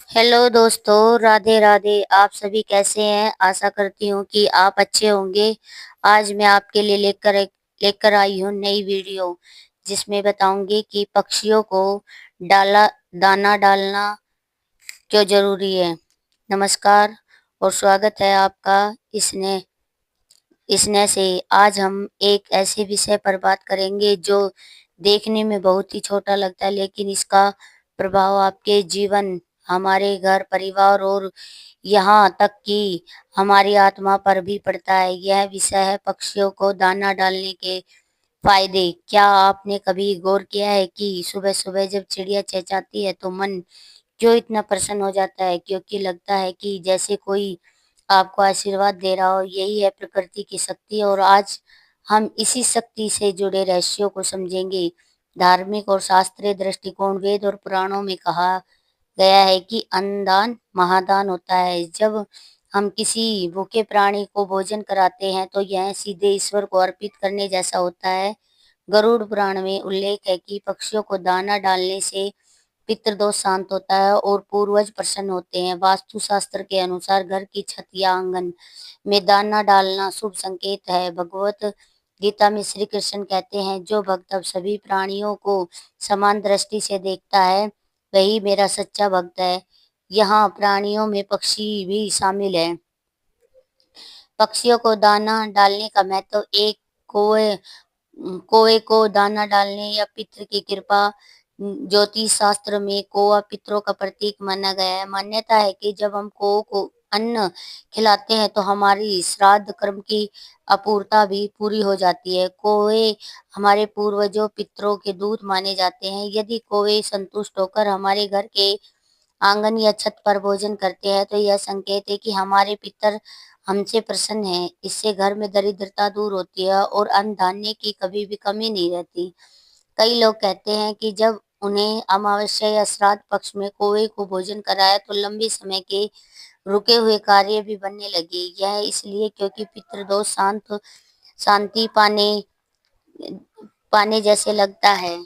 Hello दोस्तों, राधे राधे। आप सभी कैसे हैं? आशा करती हूँ कि आप अच्छे होंगे। आज मैं आपके लिए लेकर आई हूँ नई वीडियो, जिसमें बताऊंगी कि पक्षियों को डाला दाना डालना क्यों जरूरी है। नमस्कार और स्वागत है आपका इसने इसने से। आज हम एक ऐसे विषय पर बात करेंगे जो देखने में बहुत ही छोटा लगता है, लेकिन इसका प्रभाव आपके जीवन, हमारे घर परिवार और यहाँ तक कि हमारी आत्मा पर भी पड़ता है। यह विषय है पक्षियों को दाना डालने के फायदे। क्या आपने कभी गौर किया है कि सुबह सुबह जब चिड़िया चहचहाती है तो मन क्यों इतना प्रसन्न हो जाता है? क्योंकि लगता है कि जैसे कोई आपको आशीर्वाद दे रहा हो। यही है प्रकृति की शक्ति, और आज हम इसी शक्ति से जुड़े रहस्यों को समझेंगे। धार्मिक और शास्त्रीय दृष्टिकोण, वेद और पुराणों में कहा गया है कि अन्नदान महादान होता है। जब हम किसी भूखे प्राणी को भोजन कराते हैं तो यह सीधे ईश्वर को अर्पित करने जैसा होता है। गरुड़ पुराण में उल्लेख है कि पक्षियों को दाना डालने से पितृदोष शांत होता है और पूर्वज प्रसन्न होते हैं। वास्तु शास्त्र के अनुसार घर की छत या आंगन में दाना डालना शुभ संकेत है। भगवत गीता में श्री कृष्ण कहते हैं, जो भक्त अब सभी प्राणियों को समान दृष्टि से देखता है वही मेरा सच्चा भक्त है। यहाँ प्राणियों में पक्षी भी शामिल है। पक्षियों को दाना डालने का महत्व। एक कौवे कौवे को दाना डालने या पितृ की कृपा। ज्योतिष शास्त्र में कौवा पितरों का प्रतीक माना गया है। मान्यता है कि जब हम कौओं को अन्न खिलाते हैं तो हमारी श्राद्ध कर्म की अपूर्ता भी पूरी हो जाती है। कौवे हमारे पूर्वजों पितरों के दूत माने जाते हैं। यदि कौवे संतुष्ट होकर हमारे घर के आंगन या छत पर भोजन करते हैं तो यह संकेत है कि हमारे पितर हमसे प्रसन्न हैं। इससे घर में दरिद्रता दूर होती है और अन्न धान्य की कभी भी कमी नहीं रहती। कई लोग कहते हैं कि जब उन्हें अमावस्या या श्राद्ध पक्ष में कौवे को भोजन कराया तो लंबे समय के रुके हुए कार्य भी बनने लगे। यह इसलिए क्योंकि पितृदोष शांति पाने पाने जैसे लगता है।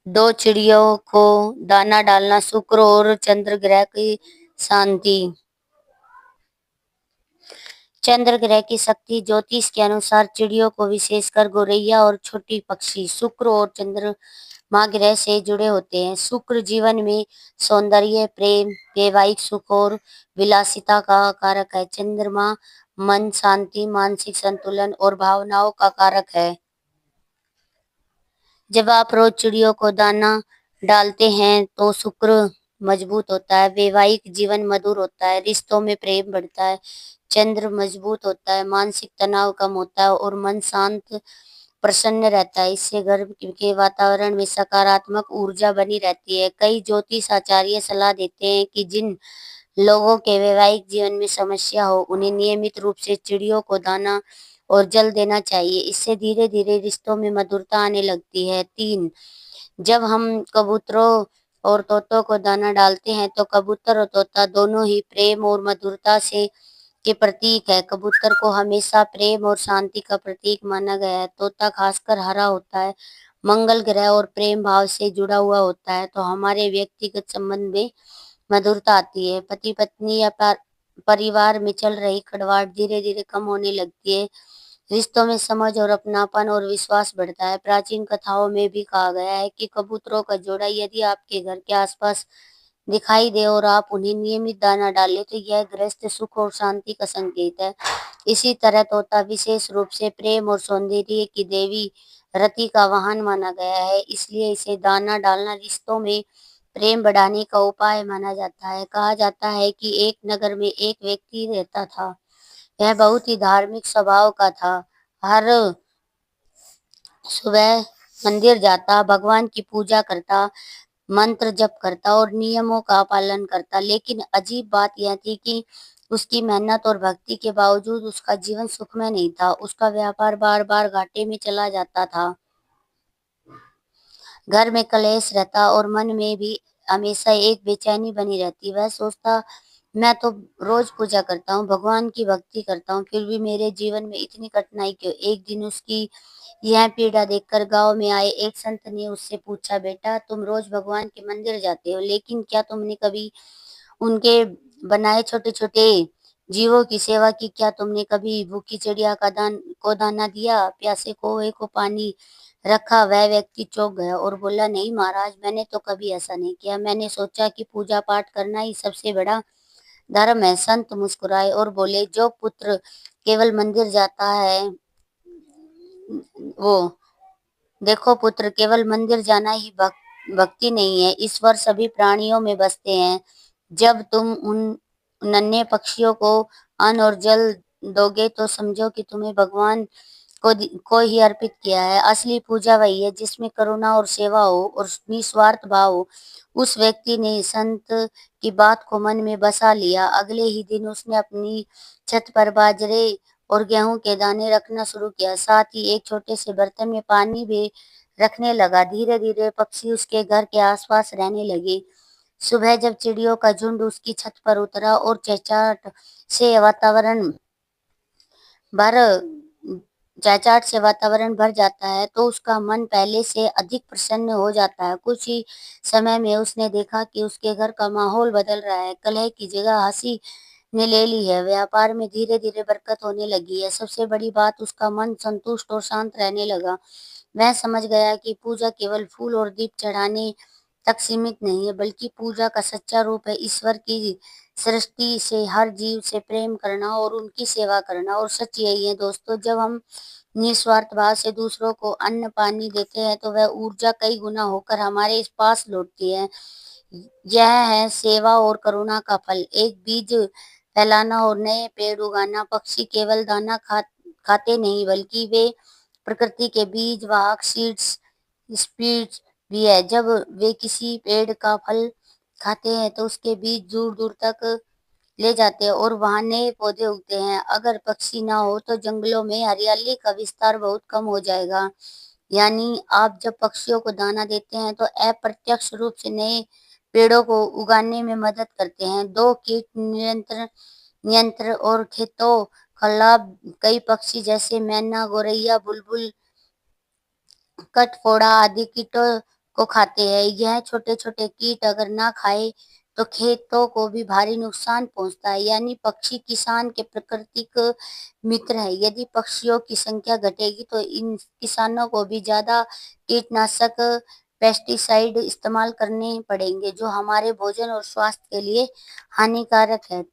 दो चिड़ियों को दाना डालना। शुक्र और चंद्र ग्रह की शांति। चंद्र ग्रह की शक्ति। ज्योतिष के अनुसार चिड़ियों को, विशेषकर गौरैया और छोटी पक्षी, शुक्र और चंद्रमा ग्रह से जुड़े होते हैं। शुक्र जीवन में सौंदर्य, प्रेम, वैवाहिक सुख और विलासिता का कारक है। चंद्रमा मन, शांति, मानसिक संतुलन और भावनाओं का कारक है। जब आप रोज चिड़ियों को दाना डालते हैं तो शुक्र मजबूत होता है, वैवाहिक जीवन मधुर होता है, रिश्तों में प्रेम बढ़ता है। चंद्र मजबूत होता है, मानसिक तनाव कम होता है और मन शांत प्रसन्न रहता है। इससे घर के वातावरण में सकारात्मक ऊर्जा बनी रहती है। कई ज्योतिष आचार्य सलाह देते हैं कि जिन लोगों के वैवाहिक जीवन में समस्या हो उन्हें नियमित रूप से चिड़ियों को दाना और जल देना चाहिए। इससे धीरे धीरे रिश्तों में मधुरता आने लगती है। 3, जब हम कबूतरों और तोतों को दाना डालते हैं तो कबूतर और तोता दोनों ही प्रेम और मधुरता से के प्रतीक है। कबूतर को हमेशा प्रेम और शांति का प्रतीक माना गया है। तोता खासकर हरा होता है, मंगल ग्रह और प्रेम भाव से जुड़ा हुआ होता है। तो हमारे व्यक्तिगत संबंध में मधुरता आती है। पति पत्नी या परिवार में चल रही खटवाट धीरे धीरे कम होने लगती है। रिश्तों में समझ और अपनापन और विश्वास बढ़ता है। प्राचीन कथाओं में भी कहा गया है कि कबूतरों का जोड़ा यदि आपके घर के आसपास दिखाई दे और आप उन्हें नियमित दाना डालें तो यह गृहस्थ सुख और शांति का संकेत है। इसी तरह तोता विशेष रूप से प्रेम और सौंदर्य की देवी रति का वाहन माना गया है, इसलिए इसे दाना डालना रिश्तों में प्रेम बढ़ाने का उपाय माना जाता है। कहा जाता है कि एक नगर में एक व्यक्ति रहता था। वह बहुत ही धार्मिक स्वभाव का था। हर सुबह मंदिर जाता, भगवान की पूजा करता, मंत्र जप करता और नियमों का पालन करता। लेकिन अजीब बात यह थी कि उसकी मेहनत और भक्ति के बावजूद उसका जीवन सुखमय नहीं था। उसका व्यापार बार बार घाटे में चला जाता था। घर में कलेश रहता और मन में भी हमेशा एक बेचैनी बनी रहती। वह सोचता मैं तो रोज पूजा करता हूँ, भगवान की भक्ति करता हूँ, फिर भी मेरे जीवन में इतनी कठिनाई क्यों? एक दिन उसकी यह पीड़ा देखकर गांव में आए एक संत ने उससे पूछा, बेटा तुम रोज भगवान के मंदिर जाते हो, लेकिन क्या तुमने कभी उनके बनाए छोटे-छोटे जीवों की सेवा की? क्या तुमने कभी भूखी चिड़िया को दाना दिया, प्यासे कौवे को पानी रखा? वह व्यक्ति चौंक गया और बोला, नहीं महाराज, मैंने तो कभी ऐसा नहीं किया। मैंने सोचा कि पूजा पाठ करना ही सबसे बड़ा धर्म है। संत मुस्कुराए और बोले, जो पुत्र केवल मंदिर जाता है वो देखो पुत्र, केवल मंदिर जाना ही भक्ति नहीं है, ईश्वर सभी प्राणियों में बसते हैं। जब तुम उन नन्हे पक्षियों को अन्न और जल दोगे तो समझो कि तुम्हें भगवान को ही अर्पित किया है। असली पूजा वही है जिसमें करुणा और सेवा हो और निस्वार्थ भाव हो। उस व्यक्ति ने संत की बात को मन में बसा लिया। अगले ही दिन उसने अपनी छत पर बाजरे और गेहूं के दाने रखना शुरू किया, साथ ही एक छोटे से बर्तन में पानी भी रखने लगा। धीरे धीरे पक्षी उसके घर के आसपास रहने लगे। सुबह जब चिड़ियों का झुंड उसकी छत पर उतरा और चहचहाट से वातावरण भर वातावरण भर जाता है तो उसका मन पहले से अधिक प्रसन्न हो जाता है। कुछ ही समय में उसने देखा कि उसके घर का माहौल बदल रहा है। कलह की जगह हंसी ने ले ली है। व्यापार में धीरे धीरे बरकत होने लगी है। सबसे बड़ी बात, उसका मन संतुष्ट और शांत रहने लगा। वह समझ गया कि पूजा केवल फूल और दीप चढ़ाने तक सीमित नहीं है, बल्कि पूजा का सच्चा रूप है ईश्वर की सृष्टि से हर जीव से प्रेम करना और उनकी सेवा करना। और सच यही है दोस्तों, जब हम निस्वार्थ भाव से दूसरों को अन्न पानी देते हैं तो वह ऊर्जा कई गुना होकर हमारे इस पास लौटती है। यह है सेवा और करुणा का फल। एक बीज फैलाना और नए पेड़ उगाना। पक्षी केवल खाते नहीं, बल्कि वे प्रकृति के बीज वाहक सीड्स स्पीच भी है। जब वे किसी पेड़ का फल खाते हैं तो उसके बीज दूर दूर तक ले जाते हैं और वहां नए पौधे उगते हैं। अगर पक्षी ना हो तो जंगलों में हरियाली का विस्तार बहुत कम हो जाएगा। यानी आप जब पक्षियों को दाना देते हैं तो अप्रत्यक्ष रूप से नए पेड़ों को उगाने में मदद करते हैं। दो कीट नियंत्रण नियंत्र और खेतों का लाभ। कई पक्षी जैसे मैना, गौरैया, बुलबुल, कटफोड़ा आदि कीटों को खाते हैं। यह छोटे छोटे कीट अगर ना खाए तो खेतों को भी भारी नुकसान पहुंचता है। यानी पक्षी किसान के प्राकृतिक मित्र है। यदि पक्षियों की संख्या घटेगी तो इन किसानों को भी ज्यादा कीटनाशक पेस्टिसाइड इस्तेमाल करने पड़ेंगे, जो हमारे भोजन और स्वास्थ्य के लिए हानिकारक है।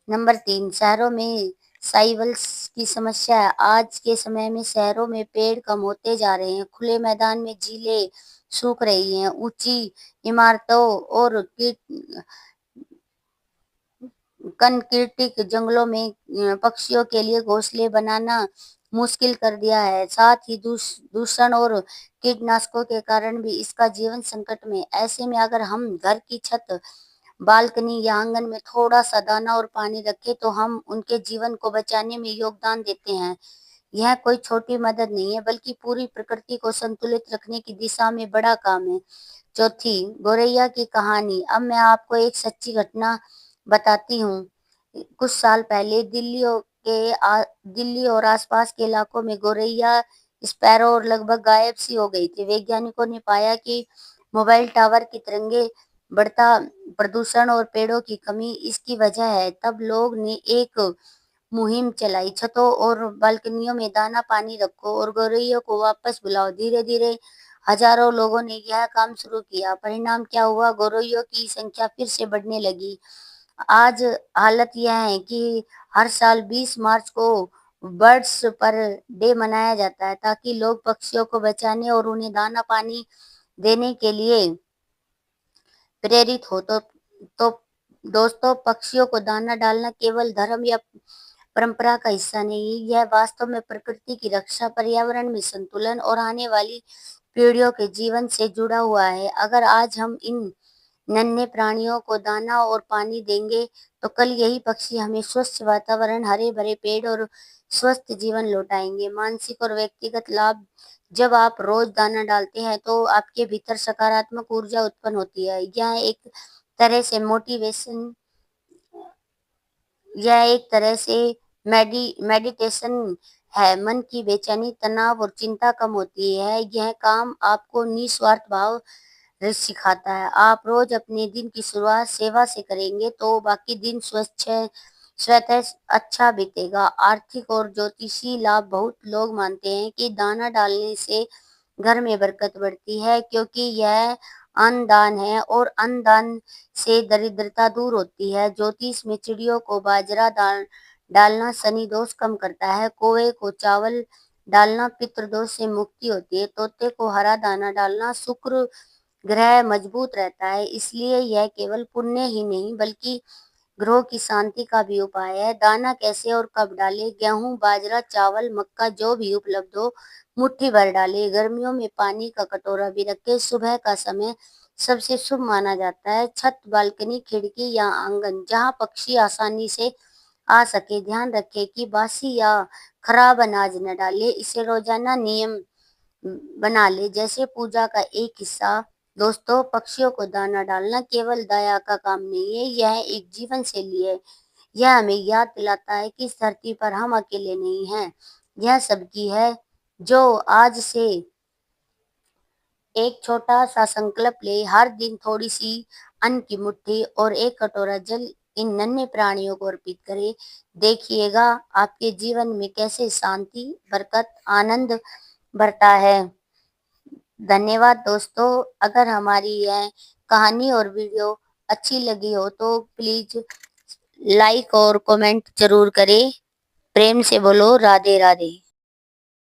नंबर 3, शहरों में साइवल्स की समस्या है। आज के समय में शहरों में पेड़ कम होते जा रहे हैं, खुले मैदान में झीलें सूख रही हैं, ऊंची इमारतों और कंक्रीटिक जंगलों में पक्षियों के लिए घोंसले बनाना मुश्किल कर दिया है। साथ ही दूषण और कीटनाशकों के कारण भी इसका जीवन संकट में। ऐसे में अगर हम घर की छत, बालकनी या आंगन में थोड़ा सा दाना और पानी रखें तो हम उनके जीवन को बचाने में योगदान देते हैं। यह कोई छोटी मदद नहीं है, बल्कि पूरी प्रकृति को संतुलित रखने की दिशा में बड़ा काम है। चौथी, गौरैया की कहानी। अब मैं आपको एक सच्ची घटना बताती हूँ। कुछ साल पहले दिल्ली और आसपास के इलाकों में गौरैया, स्पैरो और लगभग गायब सी हो गई थी। वैज्ञानिकों ने पाया कि मोबाइल टावर की तरंगे, बढ़ता प्रदूषण और पेड़ों की कमी इसकी वजह है। तब लोग ने एक मुहिम चलाई, छतों और बालकनियों में दाना पानी रखो और गौरैया को वापस बुलाओ। धीरे धीरे हजारों लोगों ने यह काम शुरू किया। परिणाम क्या हुआ? गौरैयों की संख्या फिर से बढ़ने लगी। आज हालत यह है कि हर साल 20 मार्च को बर्ड्स पर डे मनाया जाता है, ताकि लोग पक्षियों को बचाने और उन्हें दाना पानी देने के लिए प्रेरित हो। तो दोस्तों, पक्षियों को दाना डालना केवल धर्म या परंपरा का हिस्सा नहीं, यह वास्तव में प्रकृति की रक्षा, पर्यावरण में संतुलन और आने वाली पीढ़ियों के जीवन से जुड़ा हुआ है। अगर आज हम इन नन्हे प्राणियों को दाना और पानी देंगे तो कल यही पक्षी हमें स्वच्छ वातावरण, हरे भरे पेड़ और स्वस्थ जीवन लौटाएंगे। मानसिक और व्यक्तिगत लाभ। जब आप रोज दाना डालते हैं तो आपके भीतर सकारात्मक ऊर्जा उत्पन्न होती है। यह एक तरह से मोटिवेशन यह एक तरह से मेडिटेशन है। मन की बेचैनी, तनाव और चिंता कम होती है। यह काम आपको निस्वार्थ भाव सिखाता है। आप रोज अपने दिन की शुरुआत सेवा से करेंगे तो बाकी दिन स्वतः अच्छा बीतेगा। आर्थिक और ज्योतिषी लाभ, बहुत लोग मानते हैं कि दाना डालने से घर में बरकत बढ़ती है, क्योंकि यह अन्नदान है और अन्नदान से दरिद्रता दूर होती है। ज्योतिष में चिड़ियों को बाजरा डालना शनि दोष कम करता है। कौवे को चावल डालना पितृदोष से मुक्ति होती है। तोते को हरा दाना डालना शुक्र ग्रह मजबूत रहता है। इसलिए यह केवल पुण्य ही नहीं बल्कि ग्रहों की शांति का भी उपाय है। दाना कैसे और कब डालें? गेहूं, बाजरा, चावल, मक्का जो भी उपलब्ध हो, मुट्ठी भर डालें। गर्मियों में पानी का कटोरा भी रखें। सुबह का समय सबसे शुभ माना जाता है। छत, बालकनी, खिड़की या आंगन जहां पक्षी आसानी से आ सके। ध्यान रखें कि बासी या खराब अनाज न डालें। इसे रोजाना नियम बना ले, जैसे पूजा का एक हिस्सा। दोस्तों, पक्षियों को दाना डालना केवल दया का काम नहीं है, यह एक जीवन शैली है। यह हमें याद दिलाता है कि इस धरती पर हम अकेले नहीं हैं, यह सबकी है। जो आज से एक छोटा सा संकल्प ले, हर दिन थोड़ी सी अन्न की मुट्ठी और एक कटोरा जल इन नन्हे प्राणियों को अर्पित करें। देखिएगा आपके जीवन में कैसे शांति, बरकत, आनंद बढ़ता है। धन्यवाद दोस्तों। अगर हमारी यह कहानी और वीडियो अच्छी लगी हो तो प्लीज लाइक और कमेंट जरूर करें। प्रेम से बोलो राधे राधे।